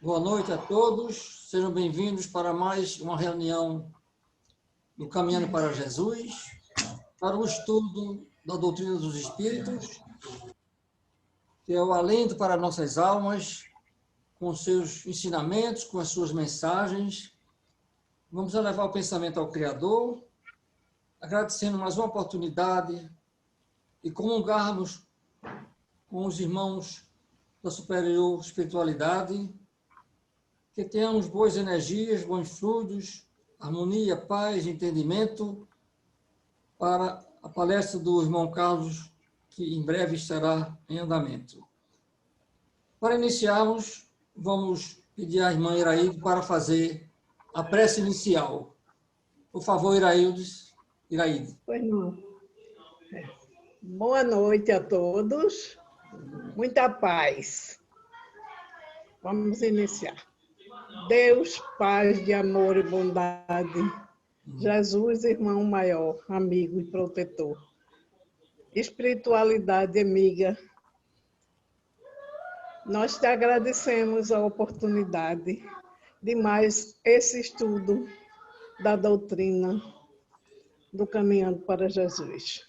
Boa noite a todos, sejam bem-vindos para mais uma reunião do Caminhando para Jesus, para o estudo da doutrina dos Espíritos, que é o alento para nossas almas, com seus ensinamentos, com as suas mensagens. Vamos elevar o pensamento ao Criador, agradecendo mais uma oportunidade e comungarmos com os irmãos da superior espiritualidade, que tenhamos boas energias, bons fluidos, harmonia, paz, entendimento, para a palestra do irmão Carlos, que em breve estará em andamento. Para iniciarmos, vamos pedir à irmã Iraíde para fazer a prece inicial. Por favor, Iraíde. Pois não. Boa noite a todos. Muita paz. Vamos iniciar. Deus, paz de amor e bondade. Jesus, irmão maior, amigo e protetor. Espiritualidade amiga. Nós te agradecemos a oportunidade de mais esse estudo da doutrina do Caminhando para Jesus.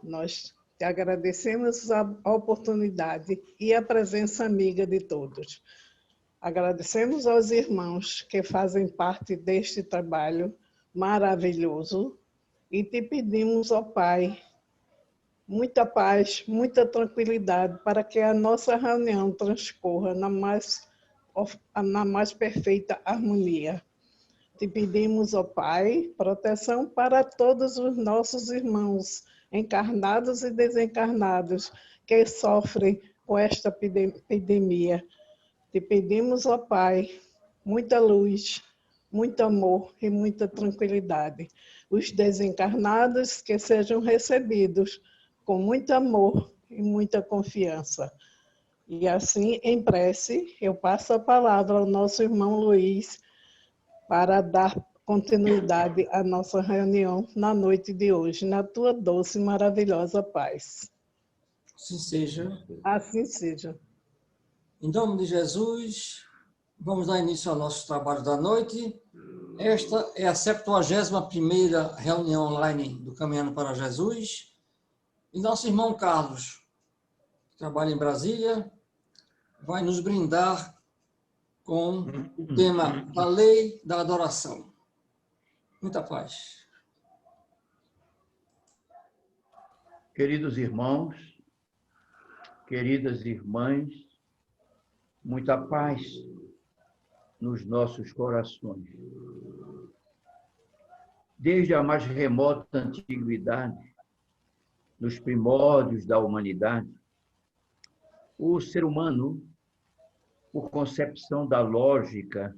Nós te agradecemos a oportunidade e a presença amiga de todos. Agradecemos aos irmãos que fazem parte deste trabalho maravilhoso e te pedimos, ó Pai, muita paz, muita tranquilidade para que a nossa reunião transcorra na mais perfeita harmonia. Te pedimos, ó Pai, proteção para todos os nossos irmãos, encarnados e desencarnados, que sofrem com esta epidemia. Te pedimos, ó Pai, muita luz, muito amor e muita tranquilidade. Os desencarnados que sejam recebidos com muito amor e muita confiança. E assim, em prece, eu passo a palavra ao nosso irmão Luiz para dar continuidade à nossa reunião na noite de hoje, na tua doce e maravilhosa paz. Assim seja. Assim seja. Em nome de Jesus, vamos dar início ao nosso trabalho da noite. Esta é a 71ª reunião online do Caminhando para Jesus. E nosso irmão Carlos, que trabalha em Brasília, vai nos brindar com o tema da lei da adoração. Muita paz. Queridos irmãos, queridas irmãs, muita paz nos nossos corações. Desde a mais remota antiguidade, nos primórdios da humanidade, o ser humano, por concepção da lógica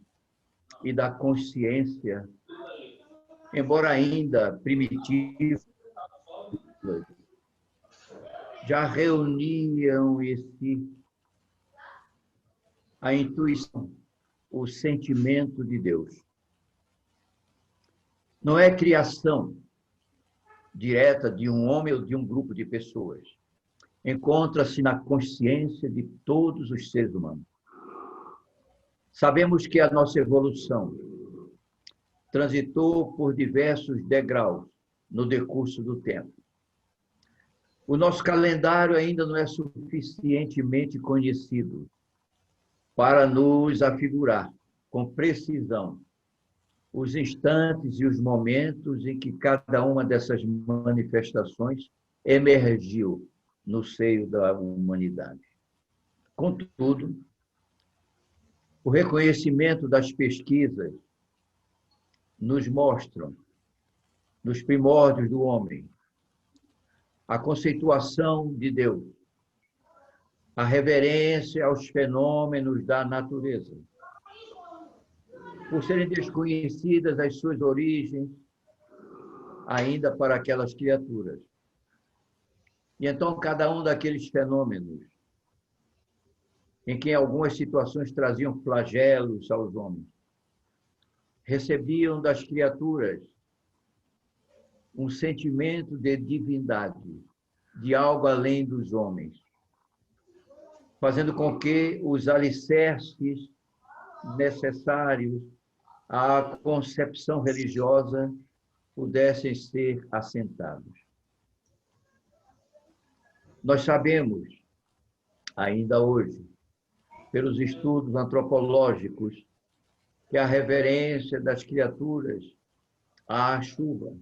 e da consciência, embora ainda primitivo, já reuniam em si a intuição, o sentimento de Deus. Não é criação direta de um homem ou de um grupo de pessoas. Encontra-se na consciência de todos os seres humanos. Sabemos que a nossa evolução transitou por diversos degraus no decurso do tempo. O nosso calendário ainda não é suficientemente conhecido para nos afigurar com precisão os instantes e os momentos em que cada uma dessas manifestações emergiu no seio da humanidade. Contudo, o reconhecimento das pesquisas nos mostram, nos primórdios do homem, a conceituação de Deus, a reverência aos fenômenos da natureza. Por serem desconhecidas as suas origens, ainda para aquelas criaturas. E então, cada um daqueles fenômenos, em que em algumas situações traziam flagelos aos homens, recebiam das criaturas um sentimento de divindade, de algo além dos homens, fazendo com que os alicerces necessários à concepção religiosa pudessem ser assentados. Nós sabemos, ainda hoje, pelos estudos antropológicos, que a reverência das criaturas à chuva,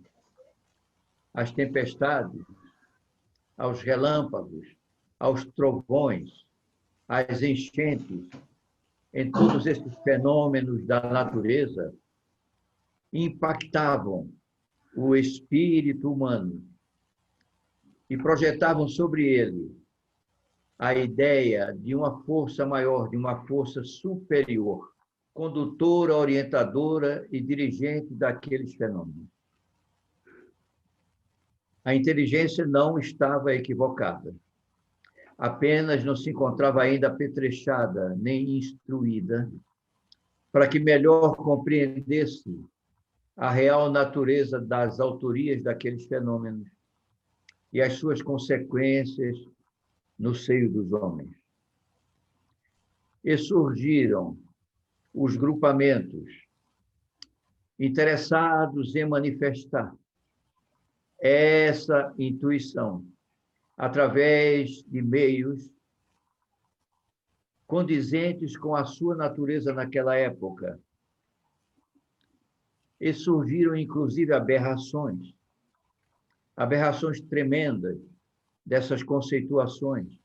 às tempestades, aos relâmpagos, aos trovões, às enchentes, em todos esses fenômenos da natureza, impactavam o espírito humano e projetavam sobre ele a ideia de uma força maior, de uma força superior, condutora, orientadora e dirigente daqueles fenômenos. A inteligência não estava equivocada, apenas não se encontrava ainda apetrechada nem instruída para que melhor compreendesse a real natureza das autorias daqueles fenômenos e as suas consequências no seio dos homens. E surgiram os grupamentos interessados em manifestar essa intuição através de meios condizentes com a sua natureza naquela época. E surgiram, inclusive, aberrações tremendas dessas conceituações,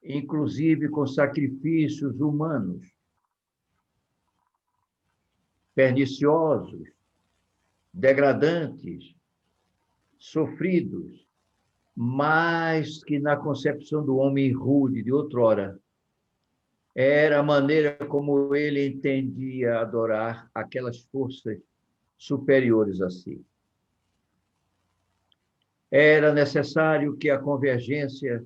inclusive com sacrifícios humanos, perniciosos, degradantes, sofridos, mas que na concepção do homem rude de outrora, era a maneira como ele entendia adorar aquelas forças superiores a si. Era necessário que a convergência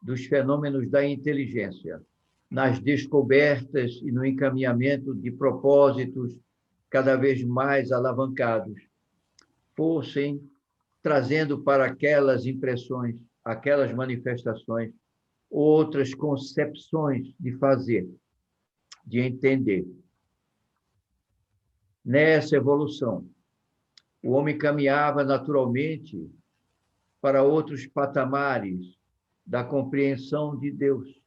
dos fenômenos da inteligência, nas descobertas e no encaminhamento de propósitos cada vez mais alavancados, fossem trazendo para aquelas impressões, aquelas manifestações, outras concepções de fazer, de entender. Nessa evolução, o homem caminhava naturalmente para outros patamares da compreensão de Deus.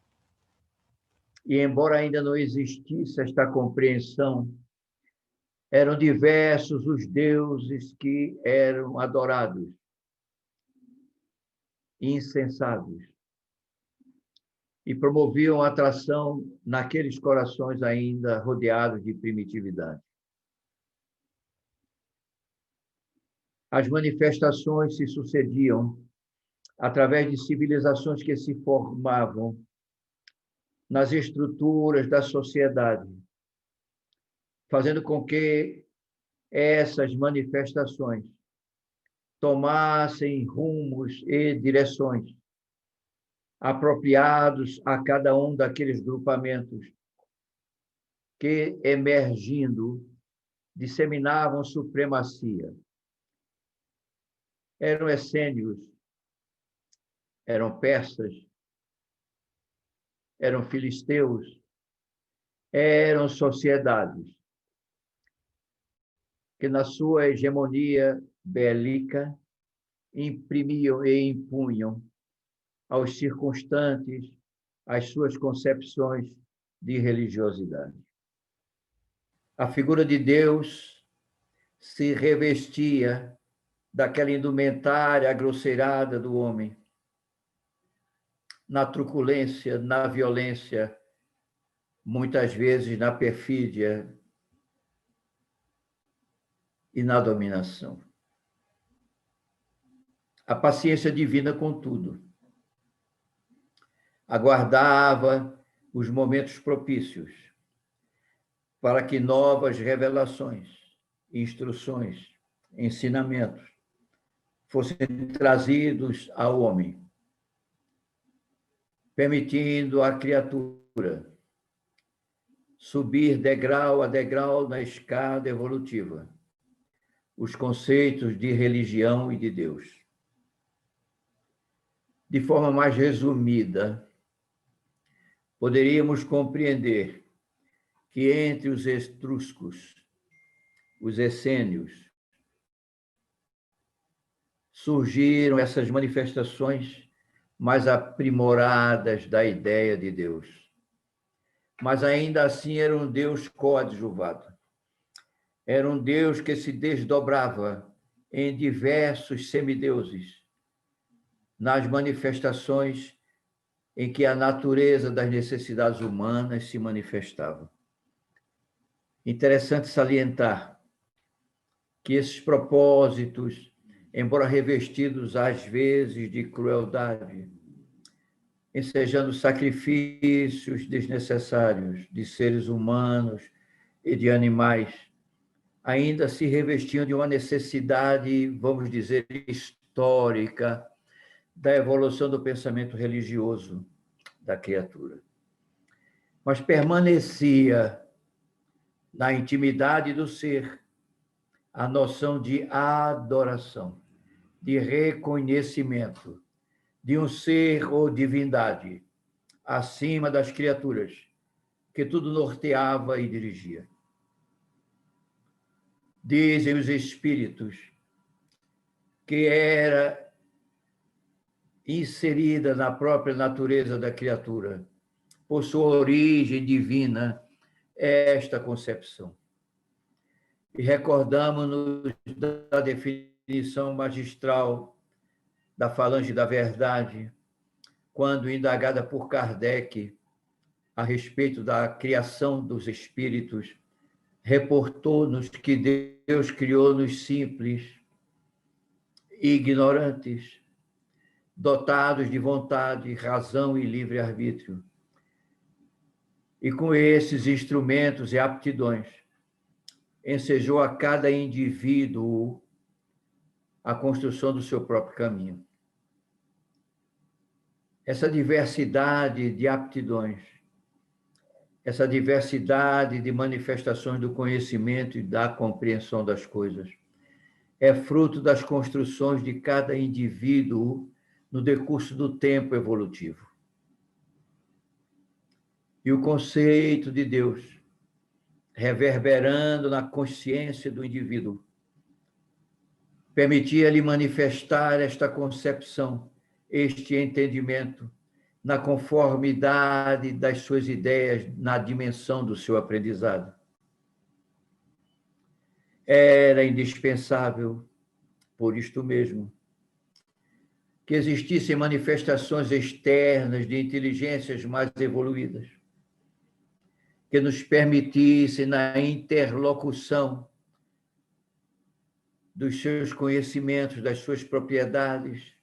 E, embora ainda não existisse esta compreensão, eram diversos os deuses que eram adorados, incensados, e promoviam atração naqueles corações ainda rodeados de primitividade. As manifestações se sucediam através de civilizações que se formavam nas estruturas da sociedade, fazendo com que essas manifestações tomassem rumos e direções apropriados a cada um daqueles grupamentos que, emergindo, disseminavam supremacia. Eram essênios, eram persas, eram filisteus, eram sociedades que, na sua hegemonia bélica, imprimiam e impunham aos circunstantes as suas concepções de religiosidade. A figura de Deus se revestia daquela indumentária grosseirada do homem, na truculência, na violência, muitas vezes na perfídia e na dominação. A paciência divina, contudo, aguardava os momentos propícios para que novas revelações, instruções, ensinamentos fossem trazidos ao homem, permitindo à criatura subir degrau a degrau na escada evolutiva os conceitos de religião e de Deus. De forma mais resumida, poderíamos compreender que entre os etruscos, os essênios, surgiram essas manifestações mais aprimoradas da ideia de Deus. Mas ainda assim era um Deus coadjuvado. Era um Deus que se desdobrava em diversos semideuses, nas manifestações em que a natureza das necessidades humanas se manifestava. Interessante salientar que esses propósitos, embora revestidos às vezes de crueldade, ensejando sacrifícios desnecessários de seres humanos e de animais, ainda se revestiam de uma necessidade, vamos dizer, histórica, da evolução do pensamento religioso da criatura. Mas permanecia na intimidade do ser a noção de adoração, de reconhecimento de um ser ou divindade acima das criaturas, que tudo norteava e dirigia. Dizem os espíritos que era inserida na própria natureza da criatura, por sua origem divina, esta concepção. E recordamos-nos da definição magistral da Falange da Verdade, quando indagada por Kardec a respeito da criação dos espíritos, reportou-nos que Deus criou-nos simples, ignorantes, dotados de vontade, razão e livre-arbítrio. E com esses instrumentos e aptidões, ensejou a cada indivíduo a construção do seu próprio caminho. Essa diversidade de aptidões, essa diversidade de manifestações do conhecimento e da compreensão das coisas, é fruto das construções de cada indivíduo no decurso do tempo evolutivo. E o conceito de Deus, reverberando na consciência do indivíduo, permitia-lhe manifestar esta concepção, este entendimento, na conformidade das suas ideias, na dimensão do seu aprendizado. Era indispensável, por isto mesmo, que existissem manifestações externas de inteligências mais evoluídas, que nos permitissem, na interlocução dos seus conhecimentos, das suas propriedades,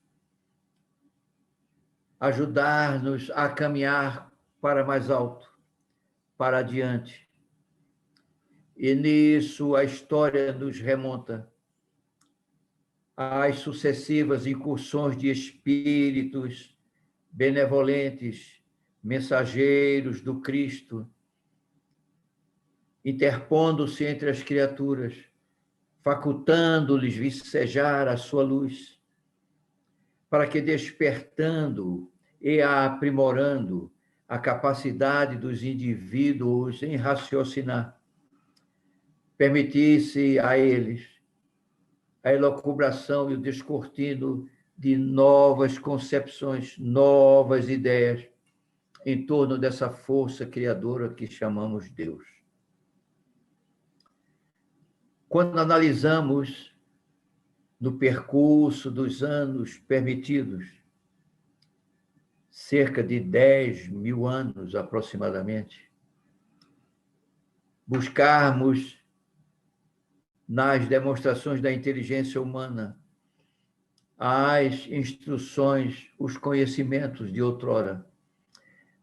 ajudar-nos a caminhar para mais alto, para adiante. E nisso a história nos remonta às sucessivas incursões de espíritos benevolentes, mensageiros do Cristo, interpondo-se entre as criaturas, facultando-lhes vicejar a sua luz, para que, despertando e aprimorando a capacidade dos indivíduos em raciocinar, permitisse a eles a elucubração e o descortino de novas concepções, novas ideias em torno dessa força criadora que chamamos Deus. Quando analisamos no percurso dos anos permitidos, cerca de 10.000 anos aproximadamente, buscarmos nas demonstrações da inteligência humana as instruções, os conhecimentos de outrora,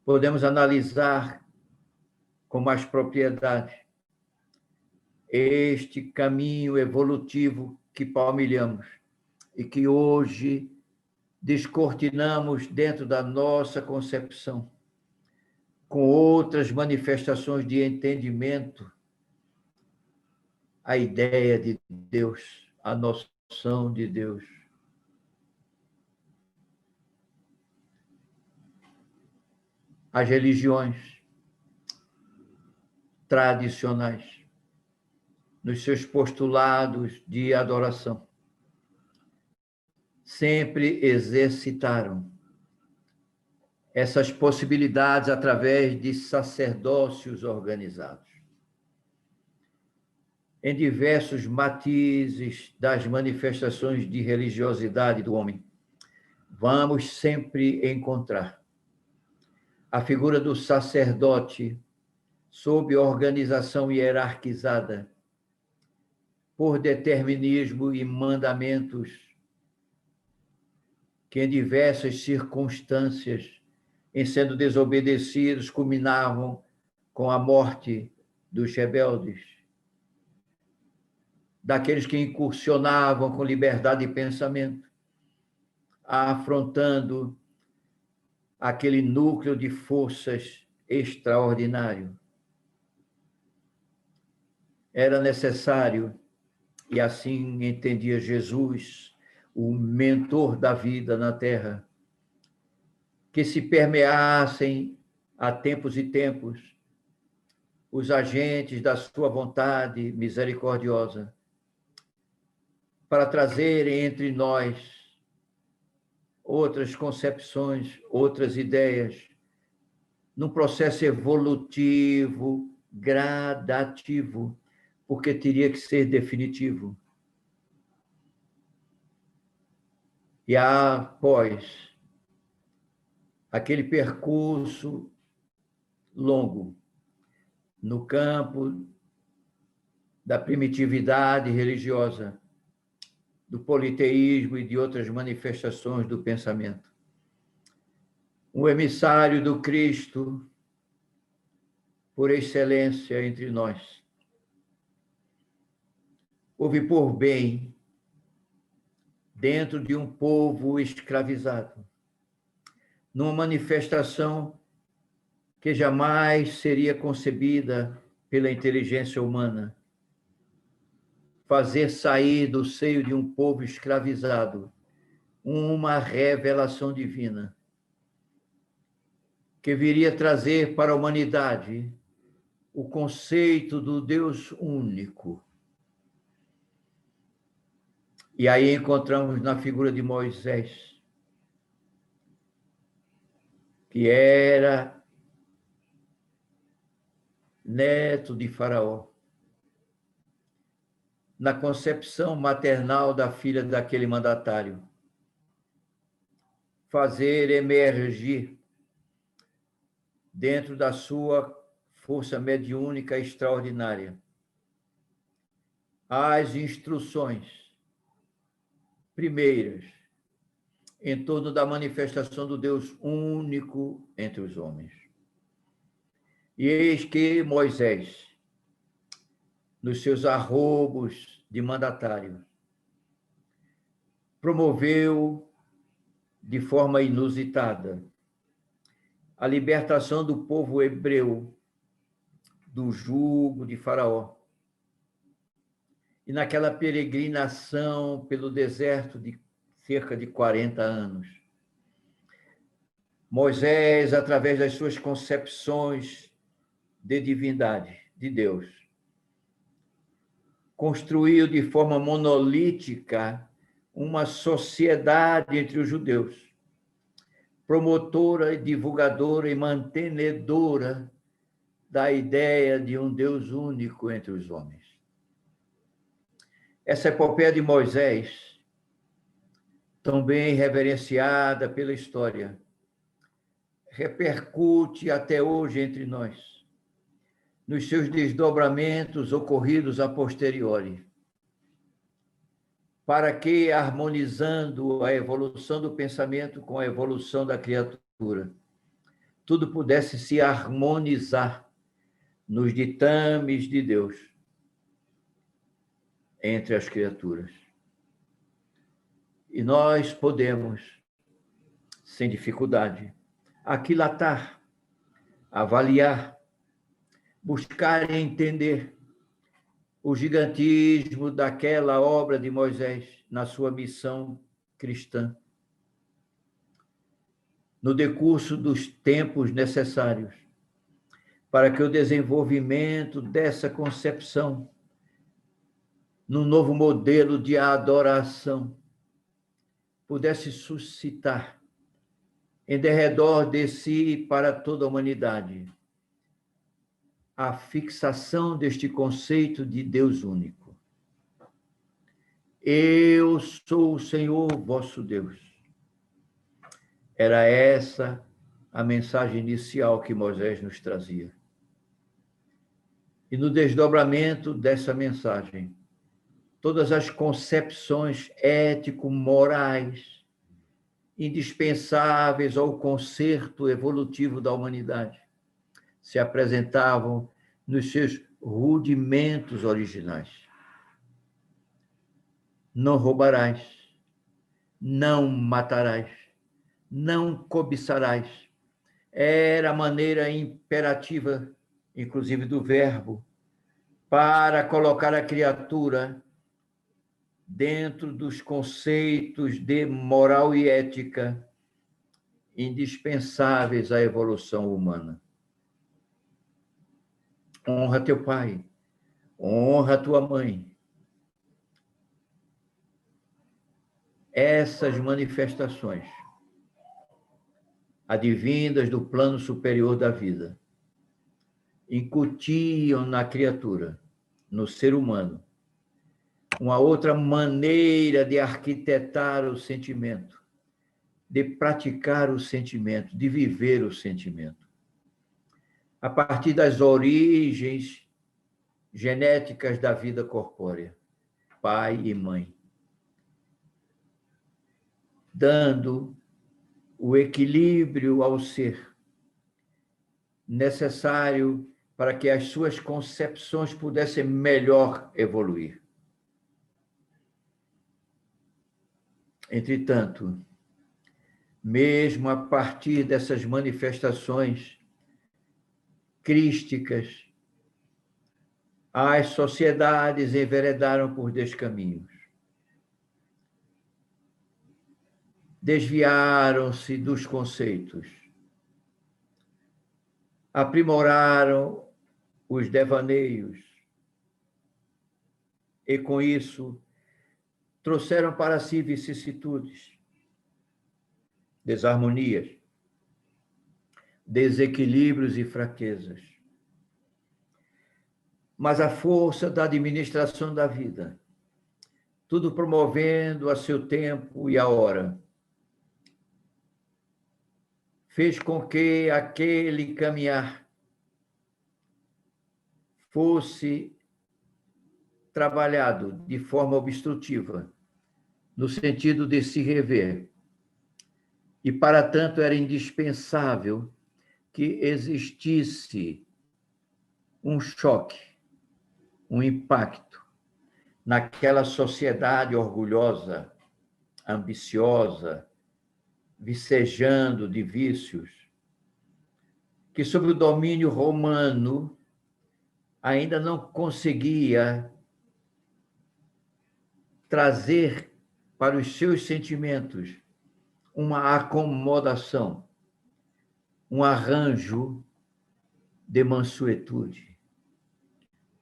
podemos analisar com mais propriedade este caminho evolutivo que palmilhamos e que hoje descortinamos dentro da nossa concepção, com outras manifestações de entendimento, a ideia de Deus, a noção de Deus. As religiões tradicionais, nos seus postulados de adoração. Sempre exercitaram essas possibilidades através de sacerdócios organizados, em diversos matizes das manifestações de religiosidade do homem. Vamos sempre encontrar a figura do sacerdote sob organização hierarquizada por determinismo e mandamentos que, em diversas circunstâncias, em sendo desobedecidos, culminavam com a morte dos rebeldes, daqueles que incursionavam com liberdade de pensamento, afrontando aquele núcleo de forças extraordinário. Era necessário, e assim entendia Jesus, o mentor da vida na Terra, que se permeassem a tempos e tempos os agentes da sua vontade misericordiosa, para trazerem entre nós outras concepções, outras ideias, num processo evolutivo, gradativo, porque teria que ser definitivo. E após aquele percurso longo no campo da primitividade religiosa, do politeísmo e de outras manifestações do pensamento, um emissário do Cristo por excelência entre nós houve por bem, dentro de um povo escravizado, numa manifestação que jamais seria concebida pela inteligência humana, fazer sair do seio de um povo escravizado uma revelação divina que viria trazer para a humanidade o conceito do Deus único. E aí encontramos na figura de Moisés, que era neto de Faraó, na concepção maternal da filha daquele mandatário, fazer emergir dentro da sua força mediúnica extraordinária as instruções primeiras em torno da manifestação do Deus único entre os homens. E eis que Moisés, nos seus arrobos de mandatário, promoveu de forma inusitada a libertação do povo hebreu do jugo de Faraó. E naquela peregrinação pelo deserto de cerca de 40 anos, Moisés, através das suas concepções de divindade, de Deus, construiu de forma monolítica uma sociedade entre os judeus, promotora, divulgadora e mantenedora da ideia de um Deus único entre os homens. Essa epopeia de Moisés, tão bem reverenciada pela história, repercute até hoje entre nós, nos seus desdobramentos ocorridos a posteriori, para que, harmonizando a evolução do pensamento com a evolução da criatura, tudo pudesse se harmonizar nos ditames de Deus entre as criaturas. E nós podemos, sem dificuldade, aquilatar, avaliar, buscar entender o gigantismo daquela obra de Moisés na sua missão cristã, no decurso dos tempos necessários, para que o desenvolvimento dessa concepção no novo modelo de adoração pudesse suscitar em derredor de si para toda a humanidade a fixação deste conceito de Deus único. Eu sou o Senhor vosso Deus. Era essa a mensagem inicial que Moisés nos trazia. E no desdobramento dessa mensagem, todas as concepções ético-morais indispensáveis ao conserto evolutivo da humanidade se apresentavam nos seus rudimentos originais. Não roubarás, não matarás, não cobiçarás. Era a maneira imperativa, inclusive do verbo, para colocar a criatura dentro dos conceitos de moral e ética indispensáveis à evolução humana. Honra teu pai, honra tua mãe. Essas manifestações, advindas do plano superior da vida, incutiam na criatura, no ser humano, uma outra maneira de arquitetar o sentimento, de praticar o sentimento, de viver o sentimento. A partir das origens genéticas da vida corpórea, pai e mãe, dando o equilíbrio ao ser necessário para que as suas concepções pudessem melhor evoluir. Entretanto, mesmo a partir dessas manifestações crísticas, as sociedades enveredaram por descaminhos. Desviaram-se dos conceitos. Aprimoraram os devaneios. E, com isso, trouxeram para si vicissitudes, desarmonias, desequilíbrios e fraquezas. Mas a força da administração da vida, tudo promovendo a seu tempo e a hora, fez com que aquele caminhar fosse trabalhado de forma obstrutiva, no sentido de se rever. E, para tanto, era indispensável que existisse um choque, um impacto naquela sociedade orgulhosa, ambiciosa, vicejando de vícios, que, sob o domínio romano, ainda não conseguia trazer para os seus sentimentos uma acomodação, um arranjo de mansuetude.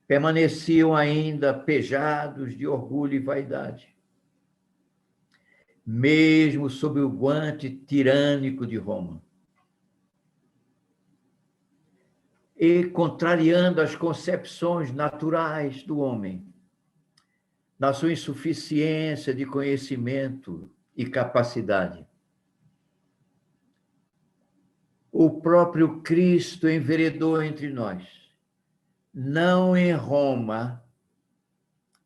Permaneciam ainda pejados de orgulho e vaidade, mesmo sob o guante tirânico de Roma. E, contrariando as concepções naturais do homem, na sua insuficiência de conhecimento e capacidade, o próprio Cristo enveredou entre nós, não em Roma,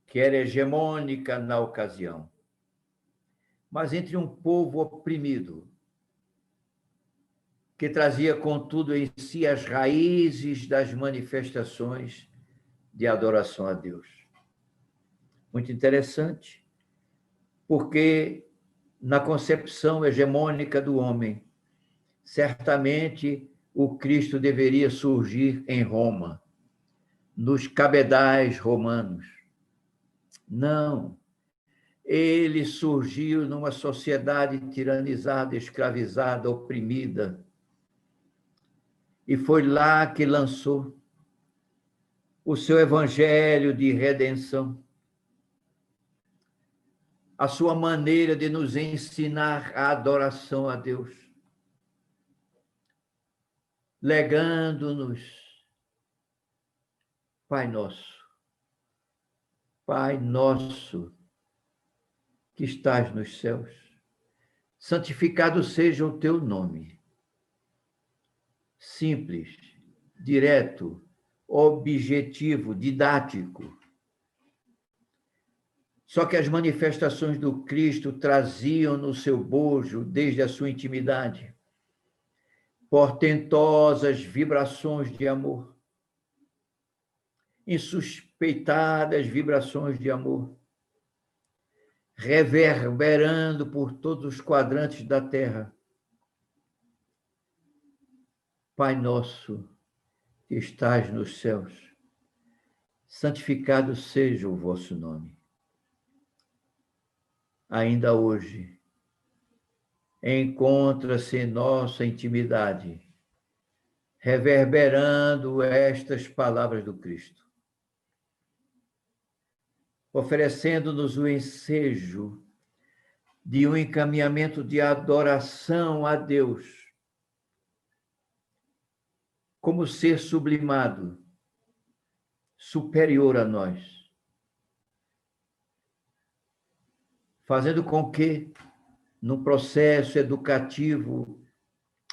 que era hegemônica na ocasião, mas entre um povo oprimido, que trazia, contudo, em si as raízes das manifestações de adoração a Deus. Muito interessante, porque na concepção hegemônica do homem, certamente o Cristo deveria surgir em Roma, nos cabedais romanos. Não. Ele surgiu numa sociedade tiranizada, escravizada, oprimida, e foi lá que lançou o seu evangelho de redenção, a sua maneira de nos ensinar a adoração a Deus, legando-nos, Pai Nosso, que estás nos céus, santificado seja o teu nome. Simples, direto, objetivo, didático. Só que as manifestações do Cristo traziam no seu bojo, desde a sua intimidade, portentosas vibrações de amor, insuspeitadas vibrações de amor, reverberando por todos os quadrantes da terra. Pai nosso, que estás nos céus, santificado seja o vosso nome. Ainda hoje, encontra-se em nossa intimidade, reverberando estas palavras do Cristo, oferecendo-nos o ensejo de um encaminhamento de adoração a Deus, como ser sublimado, superior a nós, fazendo com que, num processo educativo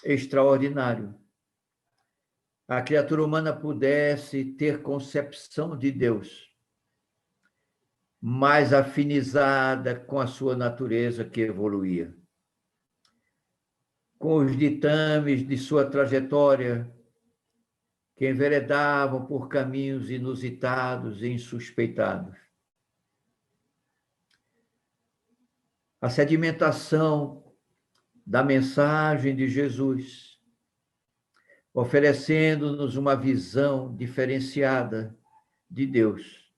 extraordinário, a criatura humana pudesse ter concepção de Deus mais afinizada com a sua natureza que evoluía, com os ditames de sua trajetória que enveredavam por caminhos inusitados e insuspeitados. A sedimentação da mensagem de Jesus, oferecendo-nos uma visão diferenciada de Deus.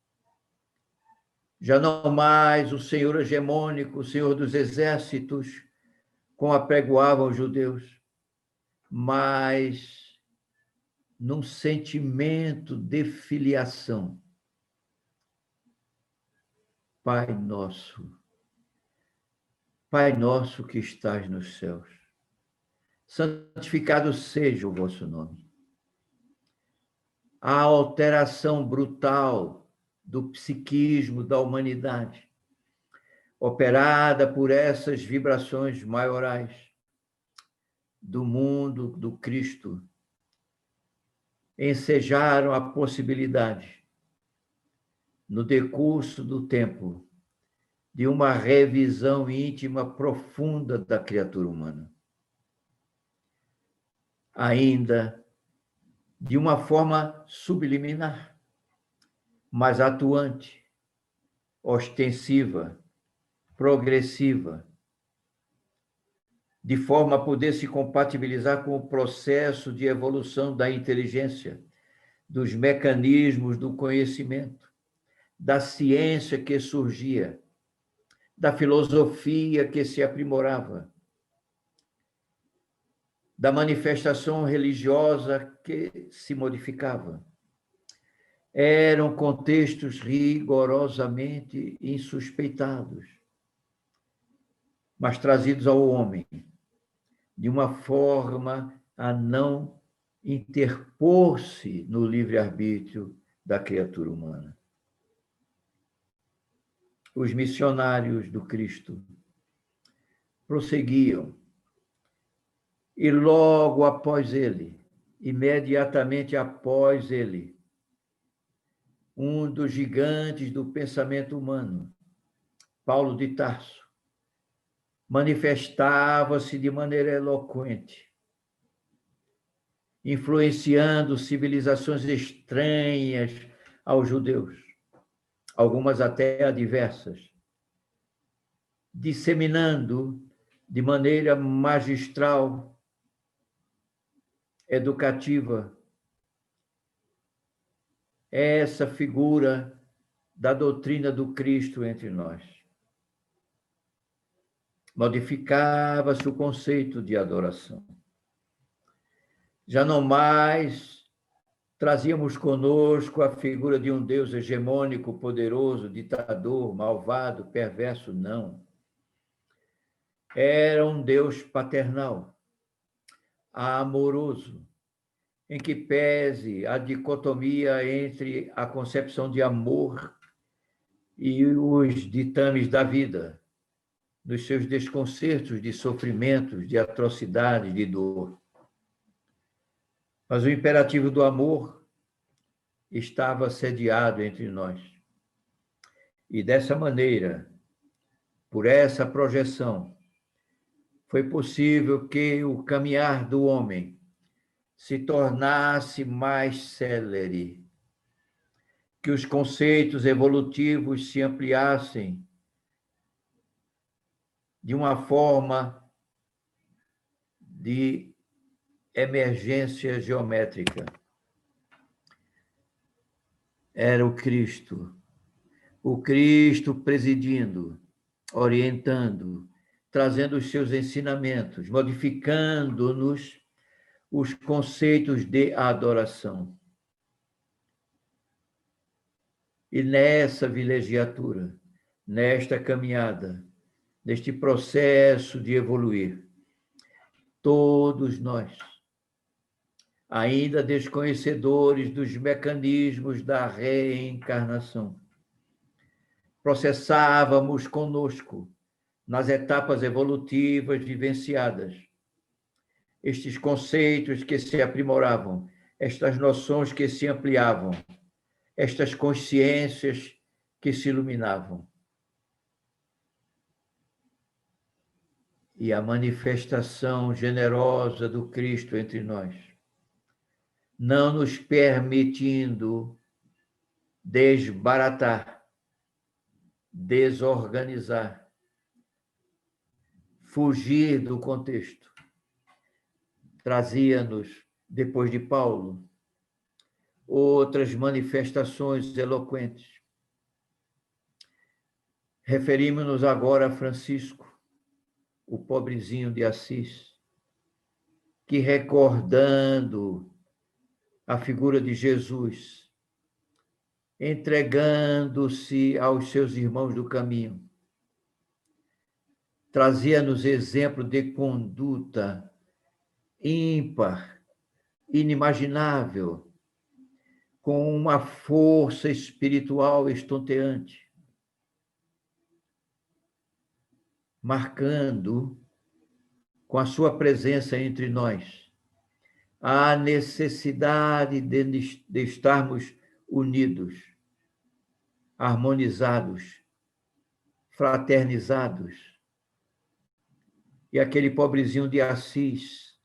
Já não mais o Senhor hegemônico, o Senhor dos exércitos, como apregoavam os judeus, mas num sentimento de filiação. Pai nosso que estás nos céus, santificado seja o vosso nome. A alteração brutal do psiquismo da humanidade, operada por essas vibrações maiorais do mundo do Cristo, ensejaram a possibilidade, no decurso do tempo, de uma revisão íntima profunda da criatura humana. Ainda de uma forma subliminar, mas atuante, ostensiva, progressiva, de forma a poder se compatibilizar com o processo de evolução da inteligência, dos mecanismos do conhecimento, da ciência que surgia, da filosofia que se aprimorava, da manifestação religiosa que se modificava. Eram contextos rigorosamente insuspeitados, mas trazidos ao homem de uma forma a não interpor-se no livre-arbítrio da criatura humana. Os missionários do Cristo prosseguiam, e logo após ele, imediatamente após ele, um dos gigantes do pensamento humano, Paulo de Tarso, manifestava-se de maneira eloquente, influenciando civilizações estranhas aos judeus, algumas até adversas, disseminando de maneira magistral, educativa, essa figura da doutrina do Cristo entre nós. Modificava-se o conceito de adoração. Já não mais trazíamos conosco a figura de um Deus hegemônico, poderoso, ditador, malvado, perverso, não. Era um Deus paternal, amoroso, em que pese a dicotomia entre a concepção de amor e os ditames da vida, dos seus desconcertos de sofrimentos, de atrocidade, de dor. Mas o imperativo do amor estava sediado entre nós. E dessa maneira, por essa projeção, foi possível que o caminhar do homem se tornasse mais célere, que os conceitos evolutivos se ampliassem de uma forma de emergência geométrica. Era o Cristo presidindo, orientando, trazendo os seus ensinamentos, modificando-nos os conceitos de adoração. E nessa vilegiatura, nesta caminhada, neste processo de evoluir, todos nós, ainda desconhecedores dos mecanismos da reencarnação, processávamos conosco, nas etapas evolutivas vivenciadas, estes conceitos que se aprimoravam, estas noções que se ampliavam, estas consciências que se iluminavam. E a manifestação generosa do Cristo entre nós, não nos permitindo desbaratar, desorganizar, fugir do contexto. Trazia-nos, depois de Paulo, outras manifestações eloquentes. Referimos-nos agora a Francisco, o pobrezinho de Assis, que, recordando a figura de Jesus, entregando-se aos seus irmãos do caminho, trazia-nos exemplo de conduta ímpar, inimaginável, com uma força espiritual estonteante, marcando com a sua presença entre nós a necessidade de estarmos unidos, harmonizados, fraternizados. E aquele pobrezinho de Assis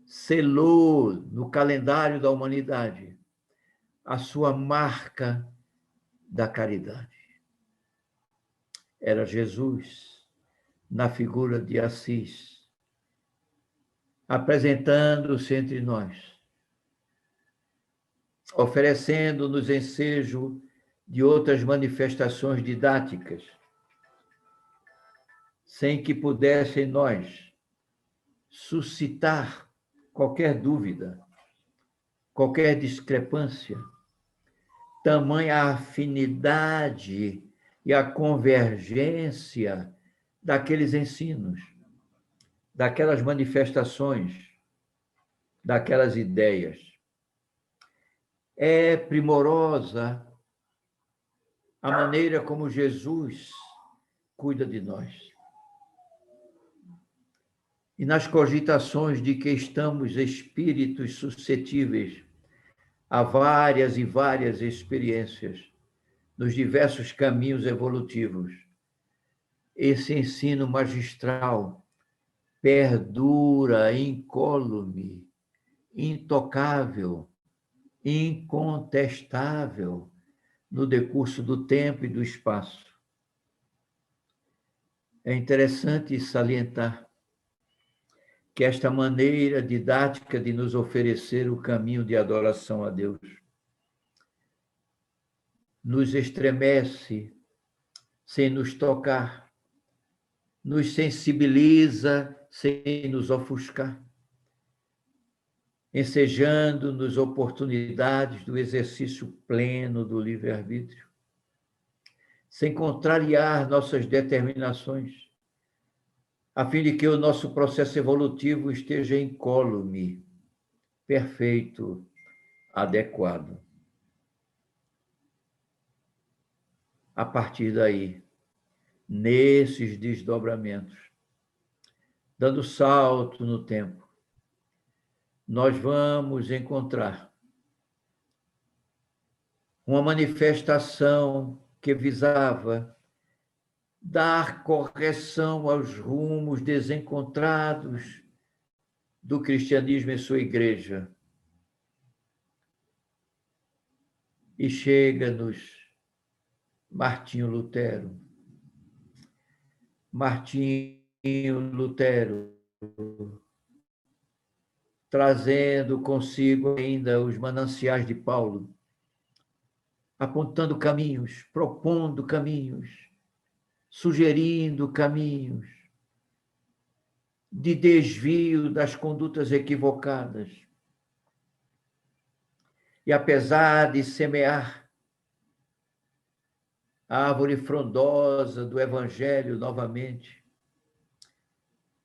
selou no calendário da humanidade a sua marca da caridade. Era Jesus, na figura de Assis, apresentando-se entre nós, oferecendo-nos ensejo de outras manifestações didáticas, sem que pudesse em nós suscitar qualquer dúvida, qualquer discrepância, tamanha afinidade e a convergência daqueles ensinos, daquelas manifestações, daquelas ideias. É primorosa a maneira como Jesus cuida de nós. E nas cogitações de que estamos espíritos suscetíveis a várias e várias experiências nos diversos caminhos evolutivos, esse ensino magistral perdura incólume, intocável, incontestável no decurso do tempo e do espaço. É interessante salientar que esta maneira didática de nos oferecer o caminho de adoração a Deus nos estremece sem nos tocar, nos sensibiliza sem nos ofuscar. ensejando-nos oportunidades do exercício pleno do livre-arbítrio, sem contrariar nossas determinações, a fim de que o nosso processo evolutivo esteja incólume, perfeito, adequado. A partir daí, nesses desdobramentos, dando salto no tempo, nós vamos encontrar uma manifestação que visava dar correção aos rumos desencontrados do cristianismo em sua igreja. E chega-nos Martinho Lutero. Martinho Lutero, trazendo consigo ainda os mananciais de Paulo, apontando caminhos, propondo caminhos, sugerindo caminhos de desvio das condutas equivocadas. E apesar de semear a árvore frondosa do Evangelho novamente,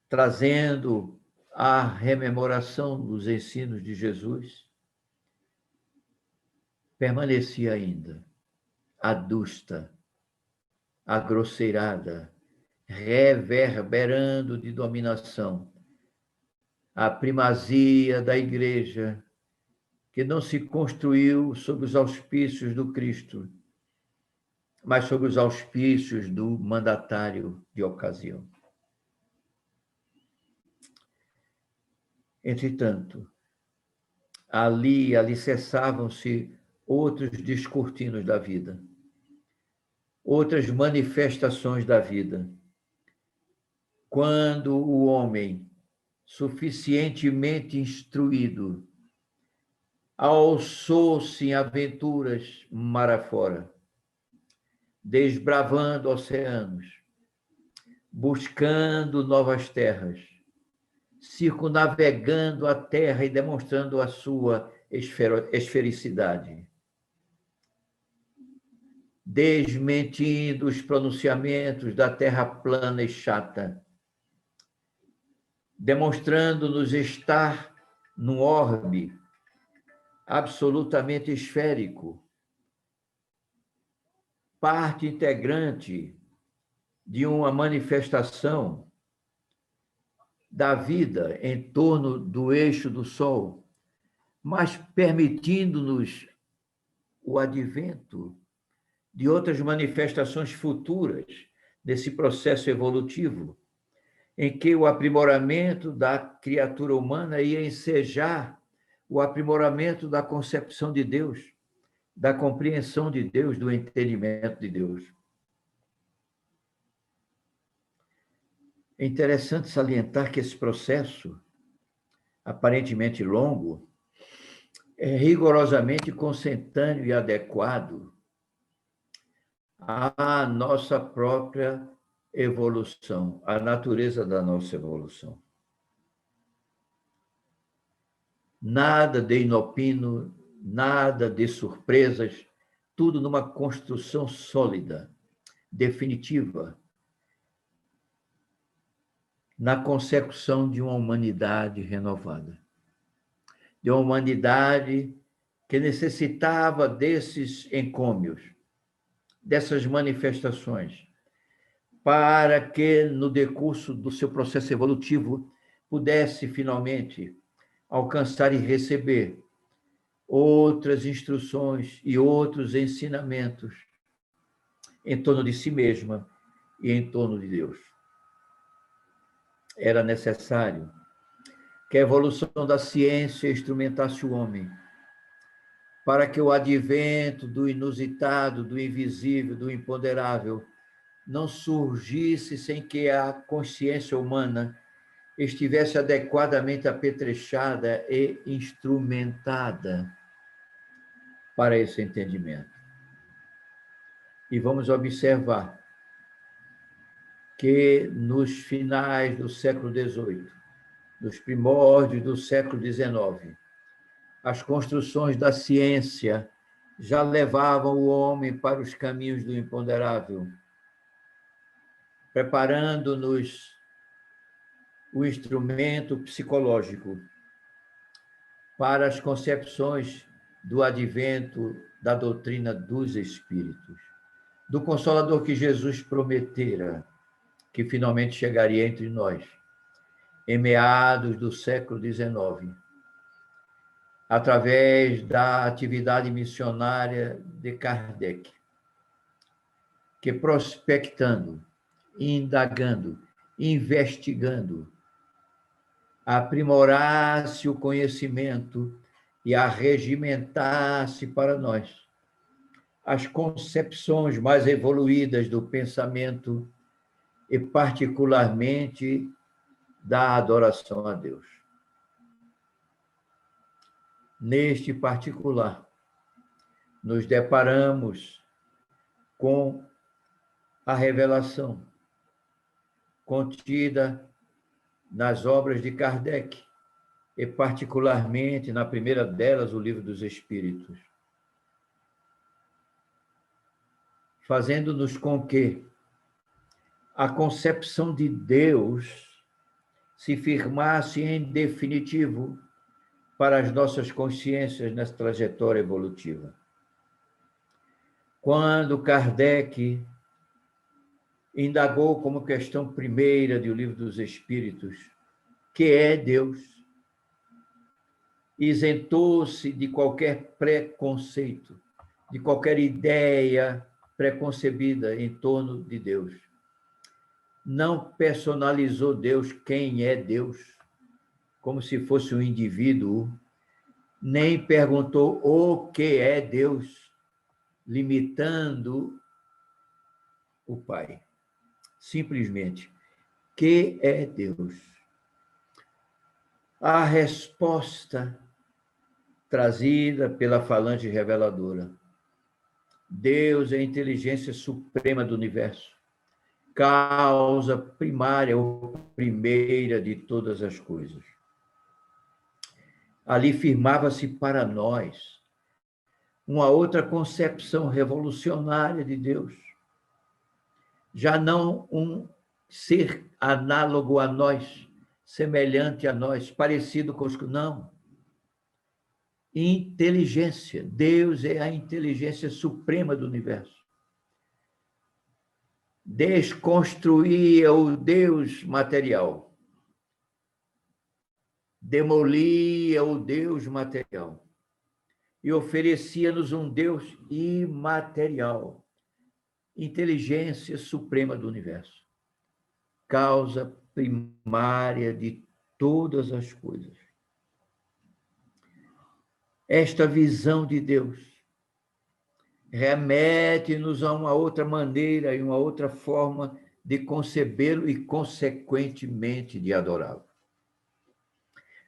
trazendo a rememoração dos ensinos de Jesus, permanecia ainda adusta, agrosseirada, reverberando de dominação, a primazia da igreja, que não se construiu sob os auspícios do Cristo, mas sob os auspícios do mandatário de ocasião. Entretanto, ali alicerçavam-se outros descortinos da vida, outras manifestações da vida. Quando o homem, suficientemente instruído, alçou-se em aventuras mar afora, desbravando oceanos, buscando novas terras, circunnavegando a terra e demonstrando a sua esfericidade, desmentindo os pronunciamentos da terra plana e chata, demonstrando-nos estar num orbe absolutamente esférico, parte integrante de uma manifestação da vida em torno do eixo do Sol, mas permitindo-nos o advento de outras manifestações futuras desse processo evolutivo, em que o aprimoramento da criatura humana ia ensejar o aprimoramento da concepção de Deus, da compreensão de Deus, do entendimento de Deus. É interessante salientar que esse processo, aparentemente longo, é rigorosamente consentâneo e adequado à nossa própria evolução, à natureza da nossa evolução. Nada de inopino, nada de surpresas, tudo numa construção sólida, definitiva, na consecução de uma humanidade renovada. De uma humanidade que necessitava desses encômios, dessas manifestações, para que, no decurso do seu processo evolutivo, pudesse, finalmente, alcançar e receber outras instruções e outros ensinamentos em torno de si mesma e em torno de Deus. Era necessário que a evolução da ciência instrumentasse o homem para que o advento do inusitado, do invisível, do imponderável não surgisse sem que a consciência humana estivesse adequadamente apetrechada e instrumentada para esse entendimento. E vamos observar que nos finais do século XVIII, nos primórdios do século XIX, as construções da ciência já levavam o homem para os caminhos do imponderável, preparando-nos o instrumento psicológico para as concepções do advento da doutrina dos Espíritos, do Consolador que Jesus prometera, que finalmente chegaria entre nós, em meados do século XIX, através da atividade missionária de Kardec, que prospectando, indagando, investigando, aprimorasse o conhecimento e arregimentasse para nós as concepções mais evoluídas do pensamento e, particularmente, da adoração a Deus. Neste particular, nos deparamos com a revelação contida nas obras de Kardec, e particularmente na primeira delas, o Livro dos Espíritos, fazendo-nos com que a concepção de Deus se firmasse em definitivo para as nossas consciências nessa trajetória evolutiva. Quando Kardec indagou como questão primeira do Livro dos Espíritos, que é Deus, isentou-se de qualquer preconceito, de qualquer ideia preconcebida em torno de Deus. Não personalizou Deus, quem é Deus, como se fosse um indivíduo, nem perguntou o que é Deus, limitando o Pai. Simplesmente, que é Deus? A resposta trazida pela falange reveladora. Deus é a inteligência suprema do universo, causa primária ou primeira de todas as coisas. Ali firmava-se para nós uma outra concepção revolucionária de Deus. Já não um ser análogo a nós, semelhante a nós, parecido conosco, não. Inteligência. Deus é a inteligência suprema do universo. Desconstruía o Deus material. Demolia o Deus material. E oferecia-nos um Deus imaterial. Inteligência suprema do universo. Causa primária de todas as coisas. Esta visão de Deus remete-nos a uma outra maneira e uma outra forma de concebê-lo e, consequentemente, de adorá-lo.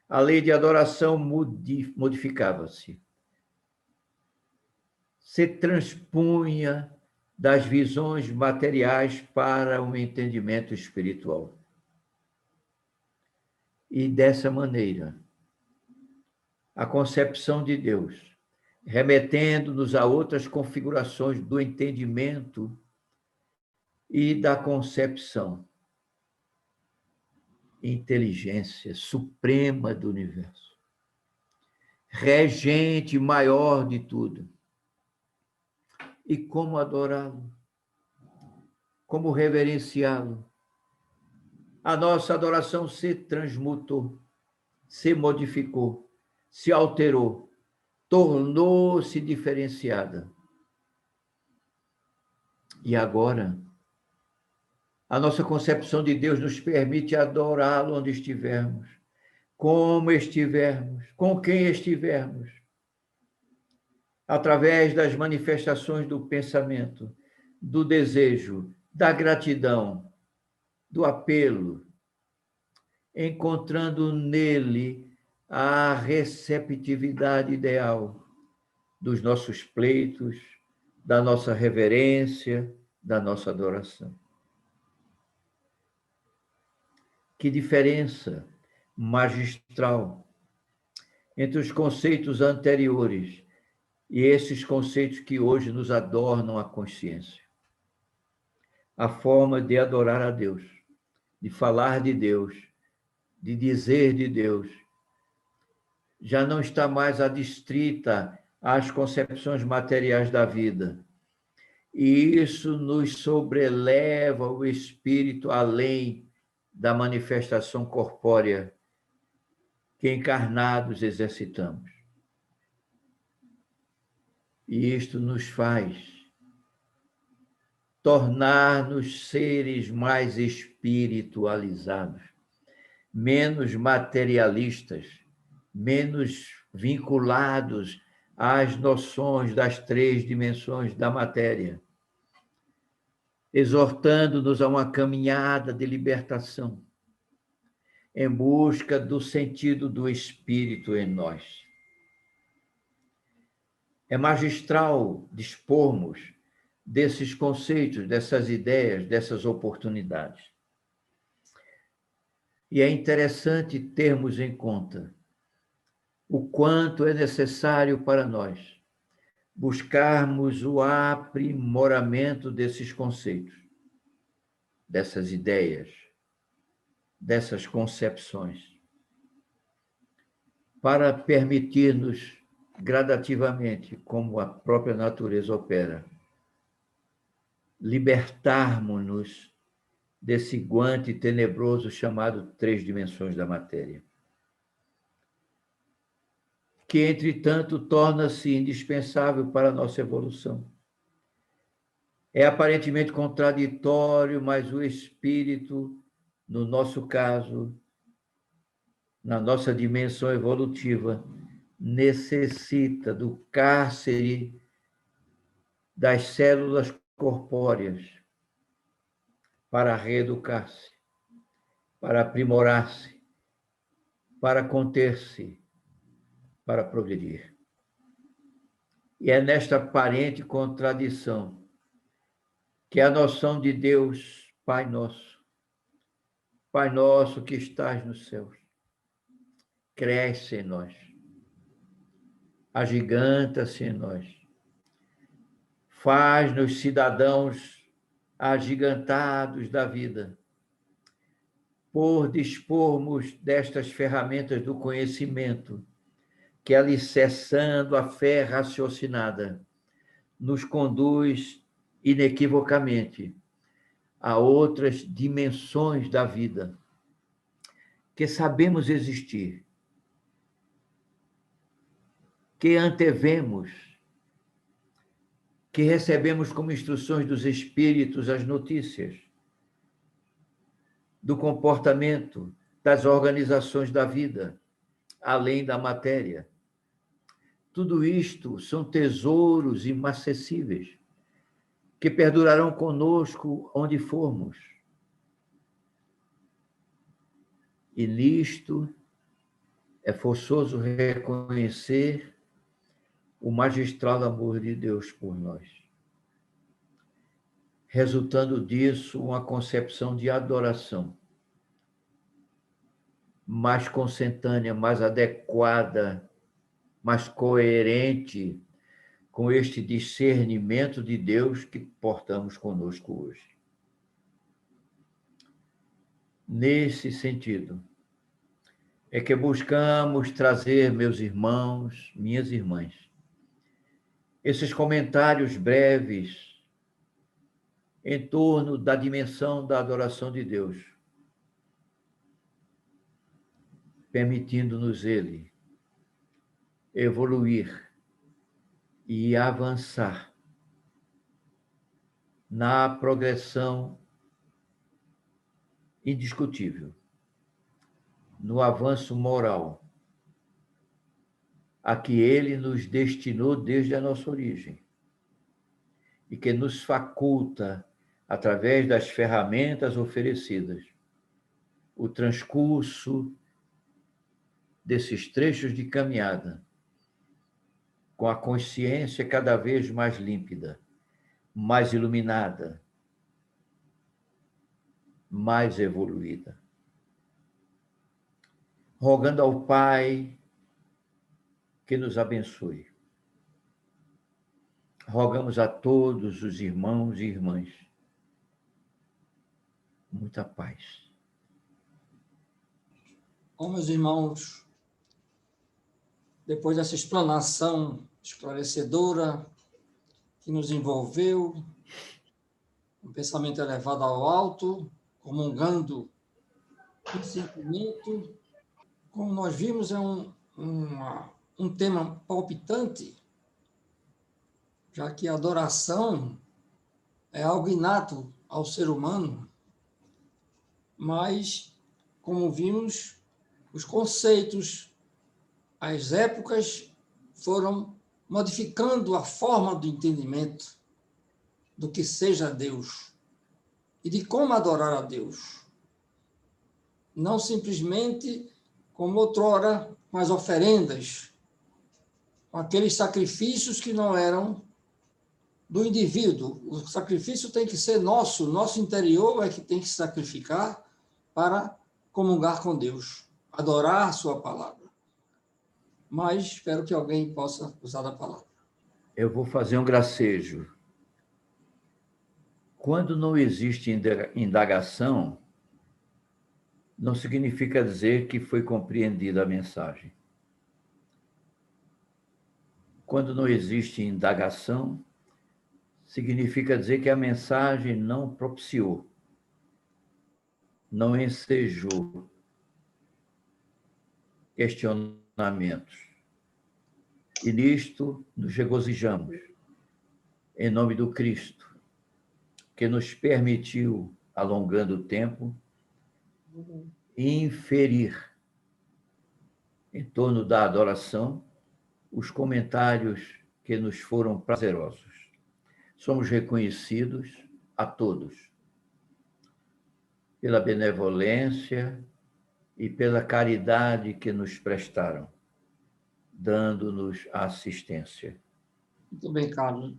A lei de adoração modificava-se. Se transpunha das visões materiais para um entendimento espiritual. E, dessa maneira, a concepção de Deus, remetendo-nos a outras configurações do entendimento e da concepção, inteligência suprema do universo, regente maior de tudo. E como adorá-lo? Como reverenciá-lo? A nossa adoração se transmutou, se modificou, se alterou, tornou-se diferenciada. E agora, a nossa concepção de Deus nos permite adorá-lo onde estivermos, como estivermos, com quem estivermos, através das manifestações do pensamento, do desejo, da gratidão, do apelo, encontrando nele a receptividade ideal dos nossos pleitos, da nossa reverência, da nossa adoração. Que diferença magistral entre os conceitos anteriores e esses conceitos que hoje nos adornam a consciência. A forma de adorar a Deus, de falar de Deus, de dizer de Deus, já não está mais adstrita às concepções materiais da vida. E isso nos sobreleva o espírito além da manifestação corpórea que encarnados exercitamos. E isto nos faz tornar-nos seres mais espiritualizados, menos materialistas, menos vinculados às noções das 3 dimensões da matéria, exortando-nos a uma caminhada de libertação, em busca do sentido do Espírito em nós. É magistral dispormos desses conceitos, dessas ideias, dessas oportunidades. E é interessante termos em conta o quanto é necessário para nós buscarmos o aprimoramento desses conceitos, dessas ideias, dessas concepções, para permitir-nos gradativamente, como a própria natureza opera, libertarmos-nos desse guante tenebroso chamado 3 dimensões da matéria, que, entretanto, torna-se indispensável para a nossa evolução. É aparentemente contraditório, mas o espírito, no nosso caso, na nossa dimensão evolutiva, necessita do cárcere das células corpóreas para reeducar-se, para aprimorar-se, para conter-se, para progredir. E é nesta aparente contradição que a noção de Deus, Pai Nosso que estás nos céus, cresce em nós, agiganta-se em nós, faz-nos cidadãos agigantados da vida, por dispormos destas ferramentas do conhecimento, que, alicerçando a fé raciocinada, nos conduz inequivocamente a outras dimensões da vida, que sabemos existir, que antevemos, que recebemos como instruções dos espíritos as notícias do comportamento das organizações da vida, além da matéria. Tudo isto são tesouros inacessíveis, que perdurarão conosco onde formos. E nisto é forçoso reconhecer o magistral amor de Deus por nós, resultando disso uma concepção de adoração mais consentânea, mais adequada, mais coerente com este discernimento de Deus que portamos conosco hoje. Nesse sentido, é que buscamos trazer, meus irmãos, minhas irmãs, esses comentários breves em torno da dimensão da adoração de Deus, permitindo-nos Ele evoluir e avançar na progressão indiscutível, no avanço moral, a que Ele nos destinou desde a nossa origem e que nos faculta, através das ferramentas oferecidas, o transcurso desses trechos de caminhada com a consciência cada vez mais límpida, mais iluminada, mais evoluída. Rogando ao Pai que nos abençoe. Rogamos a todos os irmãos e irmãs muita paz. Bom, meus irmãos, depois dessa explanação esclarecedora que nos envolveu, um pensamento elevado ao alto, comungando um sentimento, como nós vimos, é um tema palpitante, já que a adoração é algo inato ao ser humano, mas, como vimos, os conceitos, as épocas foram modificando a forma do entendimento do que seja Deus e de como adorar a Deus. Não simplesmente como outrora, com as oferendas, com aqueles sacrifícios que não eram do indivíduo. O sacrifício tem que ser nosso, nosso interior é que tem que se sacrificar para comungar com Deus, adorar a sua palavra. Mas espero que alguém possa usar a palavra. Eu vou fazer um gracejo. Quando não existe indagação, não significa dizer que foi compreendida a mensagem. Quando não existe indagação, significa dizer que a mensagem não propiciou, não ensejou questionamentos. E nisto nos regozijamos, em nome do Cristo, que nos permitiu, alongando o tempo, inferir em torno da adoração os comentários que nos foram prazerosos. Somos reconhecidos a todos pela benevolência e pela caridade que nos prestaram, dando-nos assistência. Muito bem, Carlos.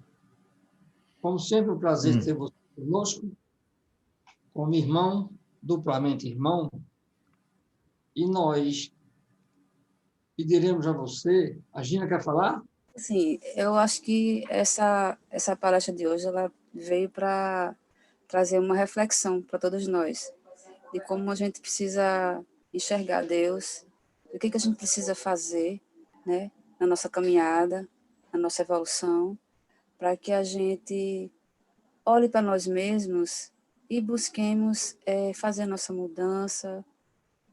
Como sempre, um prazer ter você conosco, como irmão, duplamente irmão, e nós pediremos a você... A Gina quer falar? Sim, eu acho que essa palestra de hoje ela veio para trazer uma reflexão para todos nós, de como a gente precisa enxergar Deus, o que a gente precisa fazer, né, na nossa caminhada, na nossa evolução, para que a gente olhe para nós mesmos e busquemos fazer a nossa mudança,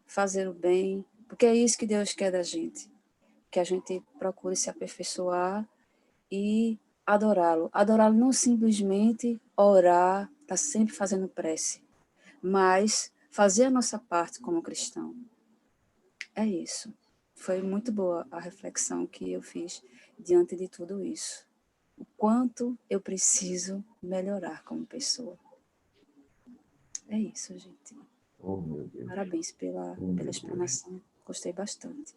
fazer o bem, porque é isso que Deus quer da gente, que a gente procure se aperfeiçoar e adorá-lo. Adorá-lo não simplesmente orar, estar sempre fazendo prece, mas fazer a nossa parte como cristão. É isso. Foi muito boa a reflexão que eu fiz diante de tudo isso. O quanto eu preciso melhorar como pessoa. É isso, gente. Oh, meu Deus. Parabéns pela explanação. Gostei bastante.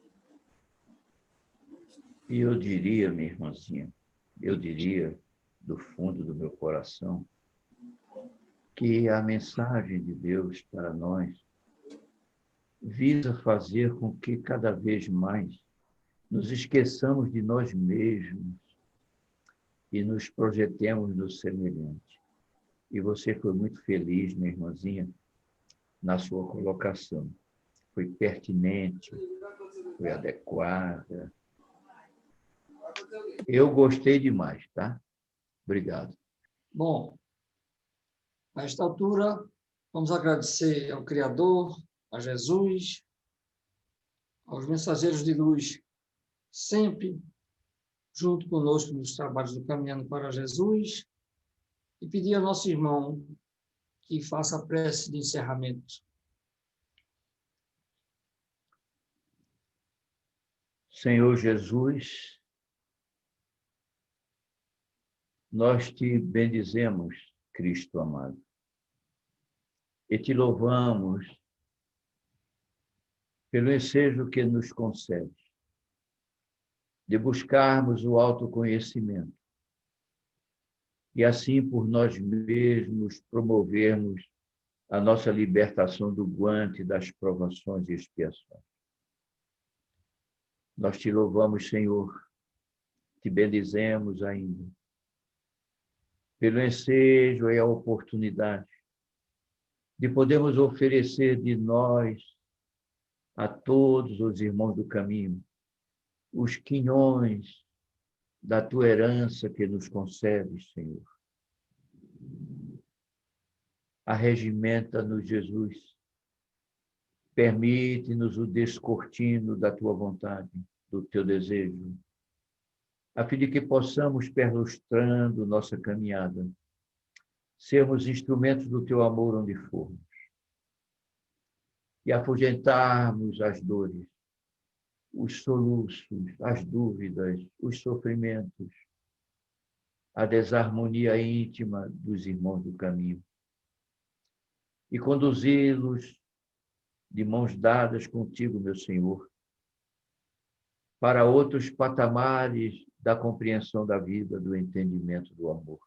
E eu diria, minha irmãzinha, eu diria, do fundo do meu coração, que a mensagem de Deus para nós visa fazer com que cada vez mais nos esqueçamos de nós mesmos e nos projetemos no semelhante. E você foi muito feliz, minha irmãzinha, na sua colocação. Foi pertinente, foi adequada. Eu gostei demais, tá? Obrigado. Bom, a esta altura, vamos agradecer ao Criador, a Jesus, aos mensageiros de luz, sempre junto conosco nos trabalhos do Caminhando para Jesus, e pedir ao nosso irmão que faça a prece de encerramento. Senhor Jesus, nós te bendizemos, Cristo amado, e te louvamos pelo ensejo que nos concede de buscarmos o autoconhecimento e assim por nós mesmos promovermos a nossa libertação do guante das provações e expiações. Nós te louvamos, Senhor, te bendizemos ainda, pelo ensejo e a oportunidade de podermos oferecer de nós a todos os irmãos do caminho os quinhões da tua herança que nos concedes, Senhor. Arregimenta-nos, Jesus. Permite-nos o descortino da tua vontade, do teu desejo, a fim de que possamos, perlustrando nossa caminhada, sermos instrumentos do teu amor onde formos e afugentarmos as dores, os soluços, as dúvidas, os sofrimentos, a desarmonia íntima dos irmãos do caminho e conduzi-los de mãos dadas contigo, meu Senhor, para outros patamares da compreensão da vida, do entendimento do amor.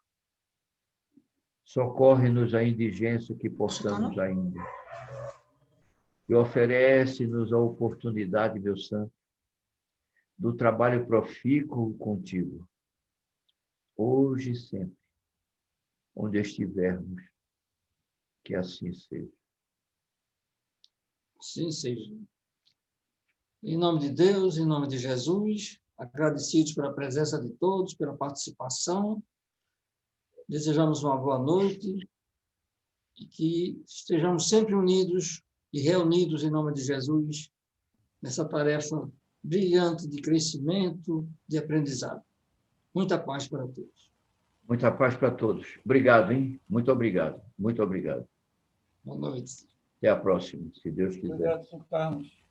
Socorre-nos a indigência que possamos ainda e oferece-nos a oportunidade, meu Santo, do trabalho profícuo contigo, hoje e sempre, onde estivermos, que assim seja. Sim, seja. Em nome de Deus, em nome de Jesus, agradecidos pela presença de todos, pela participação, desejamos uma boa noite e que estejamos sempre unidos e reunidos em nome de Jesus nessa tarefa brilhante de crescimento, de aprendizado. Muita paz para todos. Muita paz para todos. Obrigado, hein? Muito obrigado. Muito obrigado. Boa noite. Até a próxima, se Deus quiser. Obrigado, Sr. Carlos.